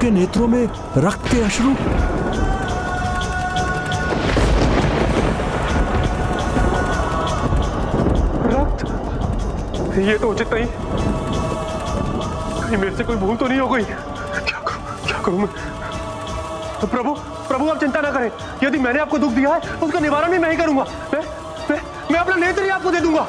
के नेत्रों में रक्त के अश्रु। रक्त? ये तो उचित नहीं। कहीं मेरे से कोई भूल तो नहीं हो गई? क्या करूं मैं? प्रभु प्रभु, आप चिंता ना करें। यदि मैंने आपको दुख दिया है उसका निवारण भी मैं ही करूंगा। मैं अपना नेत्र ही आपको दे दूंगा।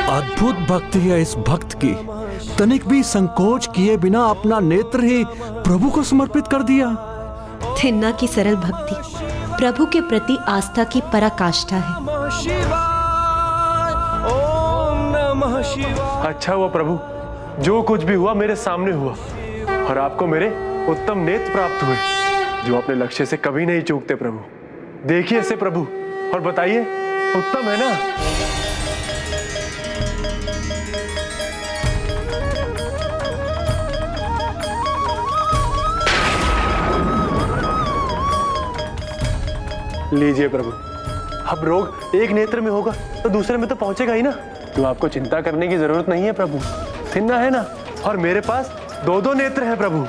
अद्भुत भक्ति है इस भक्त की। तनिक भी संकोच किए बिना अपना नेत्र ही प्रभु को समर्पित कर दिया। थिन्ना की सरल भक्ति प्रभु के प्रति आस्था की पराकाष्ठा है। अच्छा हुआ प्रभु, जो कुछ भी हुआ मेरे सामने हुआ और आपको मेरे उत्तम नेत्र प्राप्त हुए, जो अपने लक्ष्य से कभी नहीं चूकते। प्रभु देखिए इसे प्रभु और बताइए, उत्तम है ना? लीजिए प्रभु। अब रोग एक नेत्र में होगा तो दूसरे में तो पहुंचेगा ही ना, तो आपको चिंता करने की जरूरत नहीं है प्रभु। थिन्ना है ना, और मेरे पास दो दो नेत्र हैं प्रभु,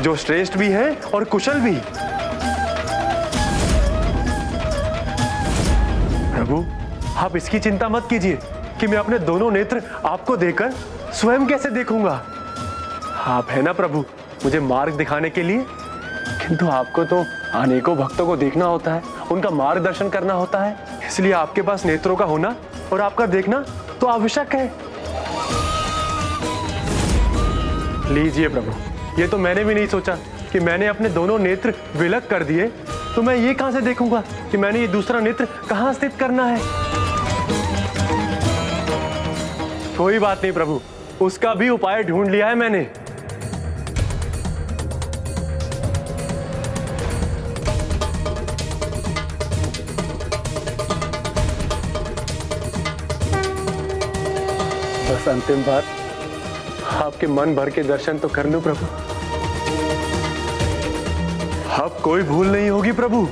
जो श्रेष्ठ भी हैं और कुशल भी। प्रभु आप इसकी चिंता मत कीजिए कि मैं अपने दोनों नेत्र आपको देकर स्वयं कैसे देखूंगा। आप है ना प्रभु मुझे मार्ग दिखाने के लिए, किंतु आपको तो अनेकों भक्तों को देखना होता है, उनका मार्गदर्शन करना होता है, इसलिए आपके पास नेत्रों का होना और आपका देखना तो आवश्यक है। लीजिए प्रभु, ये तो मैंने भी नहीं सोचा कि मैंने अपने दोनों नेत्र विलग कर दिए, तो मैं ये कहां से देखूंगा कि मैंने ये दूसरा नेत्र कहां स्थित करना है। कोई बात नहीं प्रभु, उसका भी उपाय ढूंढ लिया है मैंने। बस अंतिम बार आपके मन भर के दर्शन तो कर लूं प्रभु। अब कोई भूल नहीं होगी प्रभु।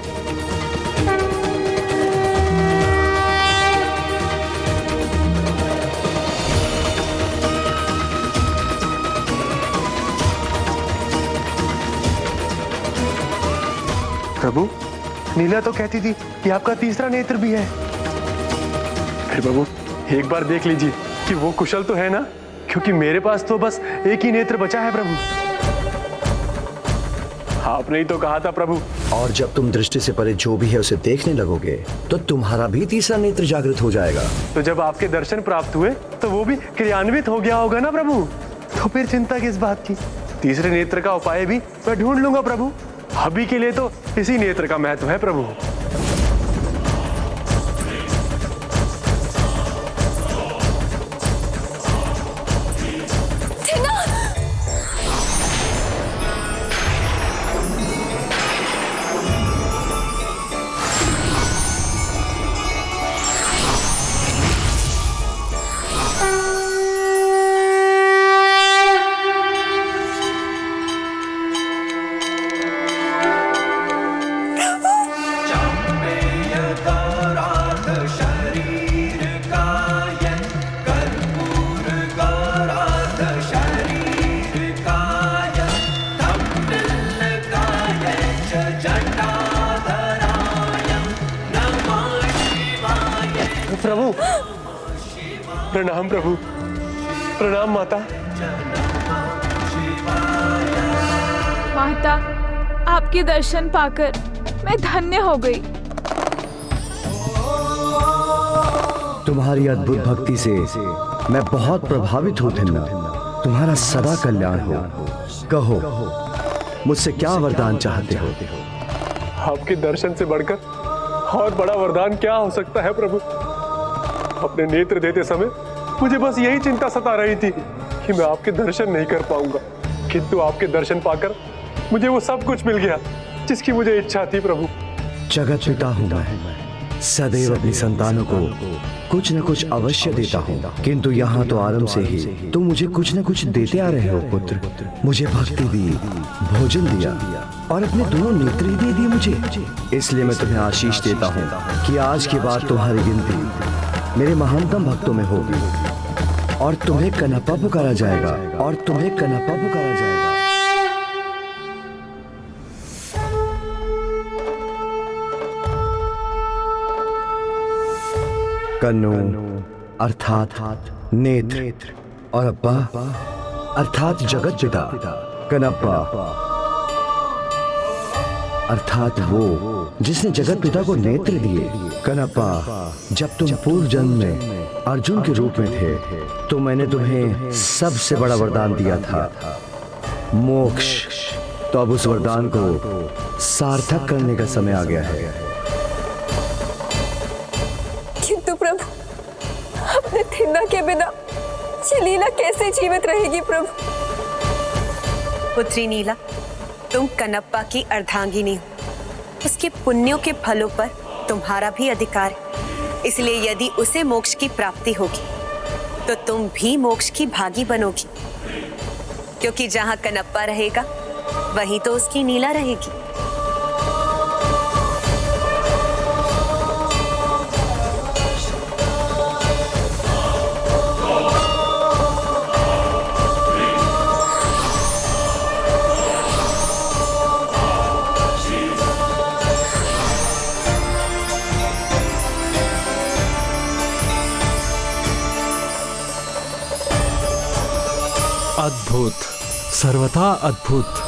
प्रभु नीला तो कहती थी कि आपका तीसरा नेत्र भी है। फिर प्रभु एक बार देख लीजिए कि वो कुशल तो है ना, क्योंकि मेरे पास तो बस एक ही नेत्र बचा है प्रभु। आपने ही तो कहा था प्रभु। और जब तुम दृष्टि से परे जो भी है उसे देखने लगोगे तो तुम्हारा भी तीसरा नेत्र जागृत हो जाएगा। तो जब आपके दर्शन प्राप्त हुए तो वो भी क्रियान्वित हो गया होगा ना प्रभु, तो फिर चिंता किस बात की। तीसरे नेत्र का उपाय भी मैं ढूंढ लूंगा प्रभु। अभी के लिए तो इसी नेत्र का महत्व है प्रभु। प्रभु प्रणाम, प्रभु प्रणाम। माता माता, आपके दर्शन पाकर मैं धन्य हो गई। तुम्हारी अद्भुत भक्ति से मैं बहुत प्रभावित हूँ थिन्ना। तुम्हारा सदा कल्याण हो। कहो मुझसे क्या वरदान चाहते हो? आपके दर्शन से बढ़कर और बड़ा वरदान क्या हो सकता है प्रभु। अपने नेत्र देते समय मुझे बस यही चिंता सता रही थी कि मैं आपके दर्शन नहीं कर पाऊंगा, किंतु आपके दर्शन पाकर मुझे वो सब कुछ मिल गया जिसकी मुझे इच्छा थी प्रभु। जगत पिता हूं मैं, सदैव अपनी संतानों को कुछ न कुछ अवश्य देता हूँ, किंतु यहाँ तो आरंभ से ही तुम मुझे कुछ न कुछ देते आ रहे हो पुत्र। मुझे भक्ति दी, भोजन दिया और अपने दोनों नेत्र ही दे दिए मुझे। इसलिए मैं तुम्हें आशीष देता हूँ कि आज के बाद तुम्हारी गिनती मेरे महानतम भक्तों में होगी और तुम्हें कनप्पा पुकारा जाएगा, और तुम्हें कनप्पा पुकारा जाएगा। कन्नू अर्थात नेत्र और अप्पा अर्थात जगत पिता। कनप्पा अर्थात वो जिसने जगत पिता को नेत्र दिए। कनप्पा, जब तुम पूर्व जन्म में अर्जुन के रूप में थे तो मैंने तुम्हें सबसे बड़ा वरदान दिया था, मोक्ष। तो अब उस वरदान को सार्थक करने का समय आ गया है। किंतु प्रभु, अपने थिन्ना के बिना ये लीला कैसे जीवित रहेगी प्रभु? पुत्री नीला, तुम कनप्पा की अर्धांगिनी हो। उसके पुण्यों के फलों पर तुम्हारा भी अधिकार है। इसलिए यदि उसे मोक्ष की प्राप्ति होगी तो तुम भी मोक्ष की भागी बनोगी, क्योंकि जहां कनप्पा रहेगा वहीं तो उसकी नीला रहेगी। अद्भुत, सर्वथा अद्भुत।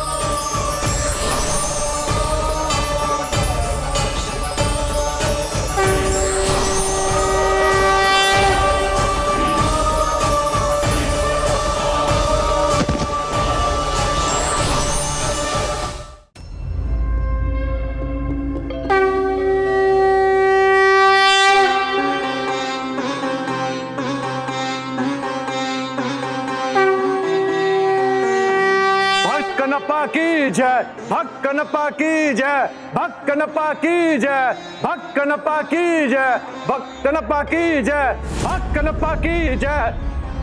कनप्पा की जय, भक्त कनप्पा की जय, भक्त कनप्पा की जय, भक्त कनप्पा की जय, भक्त कनप्पा की जय, भक्त कनप्पा की जय,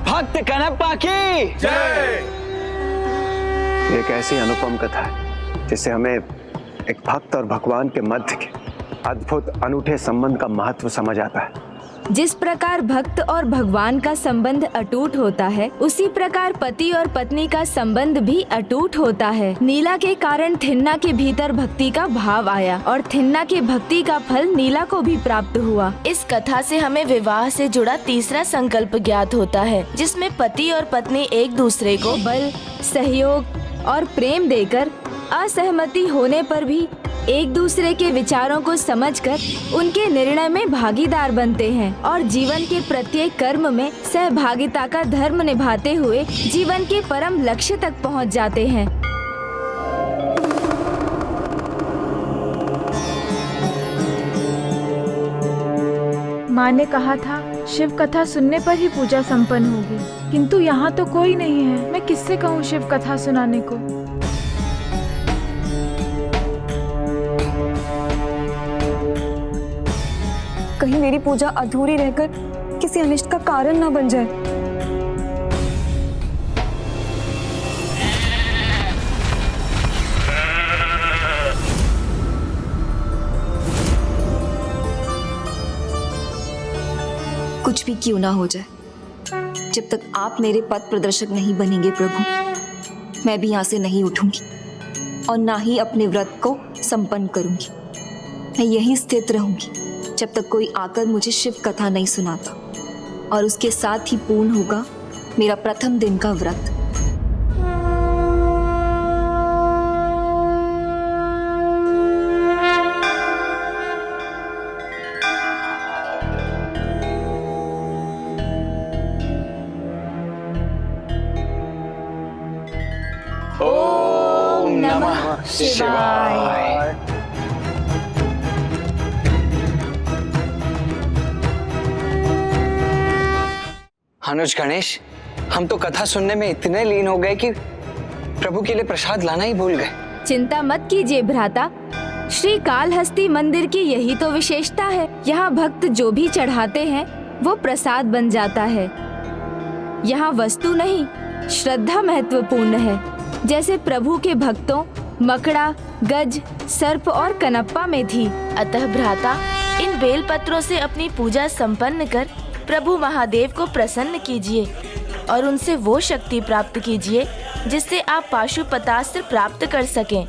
भक्त कनप्पा की जय। ये एक ऐसी अनुपम कथा है जिससे हमें एक भक्त और भगवान के मध्य के अद्भुत अनूठे संबंध का महत्व समझ आता है। जिस प्रकार भक्त और भगवान का संबंध अटूट होता है, उसी प्रकार पति और पत्नी का संबंध भी अटूट होता है। नीला के कारण थिन्ना के भीतर भक्ति का भाव आया और थिन्ना की भक्ति का फल नीला को भी प्राप्त हुआ। इस कथा से हमें विवाह से जुड़ा तीसरा संकल्प ज्ञात होता है, जिसमें पति और पत्नी एक दूसरे को बल, सहयोग और प्रेम देकर असहमति होने पर भी एक दूसरे के विचारों को समझकर उनके निर्णय में भागीदार बनते हैं और जीवन के प्रत्येक कर्म में सहभागिता का धर्म निभाते हुए जीवन के परम लक्ष्य तक पहुंच जाते हैं। माँ ने कहा था शिव कथा सुनने पर ही पूजा संपन्न होगी, किंतु यहाँ तो कोई नहीं है। मैं किससे कहूँ शिव कथा सुनाने को? कहीं मेरी पूजा अधूरी रहकर किसी अनिष्ट का कारण न बन जाए। कुछ भी क्यों ना हो जाए, जब तक आप मेरे पथ प्रदर्शक नहीं बनेंगे प्रभु, मैं भी यहाँ से नहीं उठूंगी और ना ही अपने व्रत को संपन्न करूंगी। मैं यहीं स्थित रहूंगी जब तक कोई आकर मुझे शिव कथा नहीं सुनाता, और उसके साथ ही पूर्ण होगा मेरा प्रथम दिन का व्रत। ओम नमः शिवाय। अनुज गणेश, हम तो कथा सुनने में इतने लीन हो गए कि प्रभु के लिए प्रसाद लाना ही भूल गए। चिंता मत कीजिए भ्राता, श्री कालहस्ती मंदिर की यही तो विशेषता है। यहाँ भक्त जो भी चढ़ाते हैं वो प्रसाद बन जाता है। यहाँ वस्तु नहीं, श्रद्धा महत्वपूर्ण है। जैसे प्रभु के भक्तों मकड़ा, गज, सर्प और कनप्पा में थी। अतः भ्राता, इन बेलपत्रों से अपनी पूजा संपन्न कर प्रभु महादेव को प्रसन्न कीजिए और उनसे वो शक्ति प्राप्त कीजिए जिससे आप पाशुपतास्त्र प्राप्त कर सकें।